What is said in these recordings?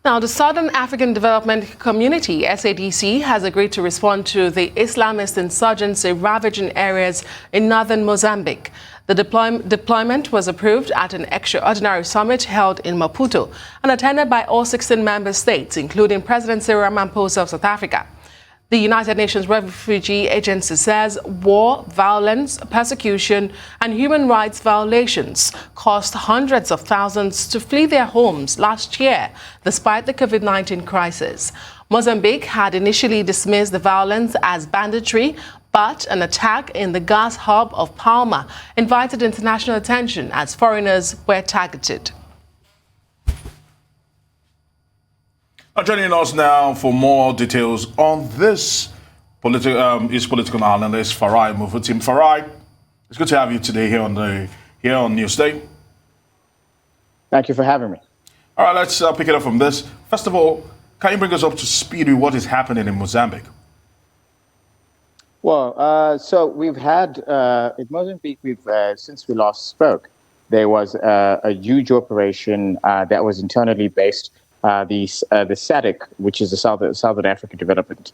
Now, the Southern African Development Community, SADC, has agreed to respond to the Islamist insurgency ravaging areas in northern Mozambique. The deployment was approved at an extraordinary summit held in Maputo and attended by all 16 member states, including President Cyril Ramaphosa of South Africa. The United Nations Refugee Agency says war, violence, persecution, and human rights violations caused hundreds of thousands to flee their homes last year, despite the COVID-19 crisis. Mozambique had initially dismissed the violence as banditry, but an attack in the gas hub of Palma invited international attention as foreigners were targeted. Joining us now for more details on this is political analyst FARAI MUVUTI. FARAI, it's good to have you today here on Newsday. Thank you for having me. All right, let's pick it up from this. First of all, can you bring us up to speed with what is happening in Mozambique? Well, so we've had in Mozambique, since we last spoke, there was a huge operation that was internally based. The Sadc, which is the Southern African Development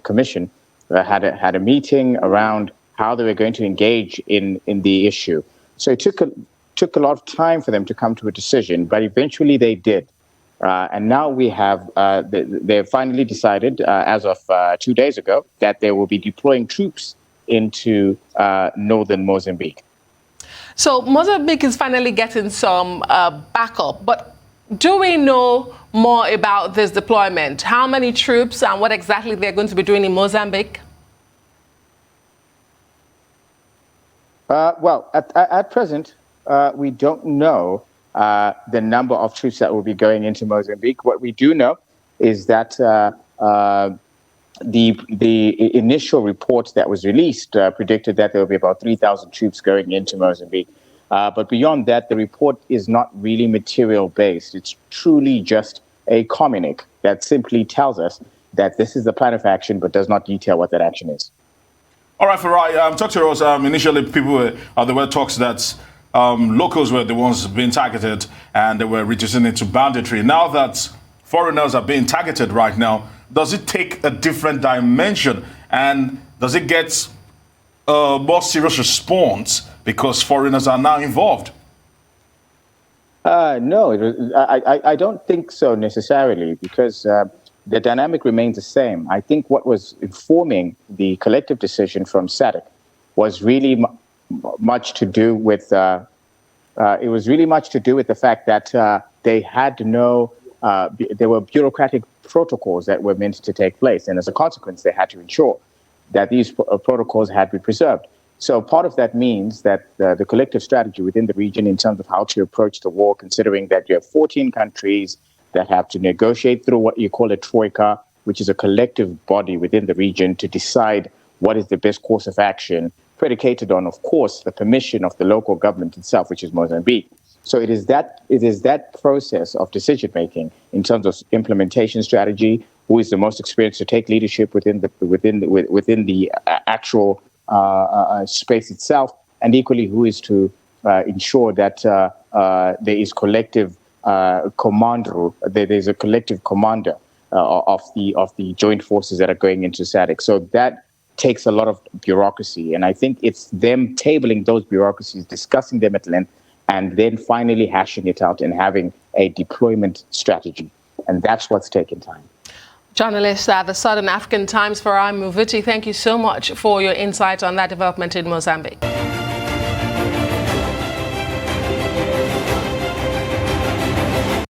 Commission, had a meeting around how they were going to engage in the issue. So it took a lot of time for them to come to a decision, but eventually they did. And now we have they've finally decided, as of 2 days ago, that they will be deploying troops into northern Mozambique. So Mozambique is finally getting some backup, but do we know more about this deployment? How many troops and what exactly they're going to be doing in Mozambique? Well, at present, we don't know the number of troops that will be going into Mozambique. What we do know is that the initial report that was released predicted that there will be about 3,000 troops going into Mozambique. But beyond that, the report is not really material-based. It's truly just a communique that simply tells us that this is the plan of action, but does not detail what that action is. All right, FARAI, talk to us. Initially, there were talks that locals were the ones being targeted, and they were reducing it to banditry. Now that foreigners are being targeted right now, does it take a different dimension, and does it get a more serious response because foreigners are now involved? No, I don't think so necessarily, because the dynamic remains the same. I think what was informing the collective decision from Sadc was really much to do with the fact that they had there were bureaucratic protocols that were meant to take place, and as a consequence, they had to ensure that these protocols had been preserved. So part of that means that the collective strategy within the region in terms of how to approach the war, considering that you have 14 countries that have to negotiate through what you call a troika, which is a collective body within the region to decide what is the best course of action, predicated on, of course, the permission of the local government itself, which is Mozambique. So it is that process of decision-making in terms of implementation strategy, who is the most experienced to take leadership within the actual space itself, and equally who is to ensure that there is collective there's a collective commander of the joint forces that are going into Sadc. So that takes a lot of bureaucracy, and I think it's them tabling those bureaucracies, discussing them at length, and then finally hashing it out and having a deployment strategy, and that's what's taken time. Journalist at the Southern African Times, FARAI MUVUTI, thank you so much for your insight on that development in Mozambique.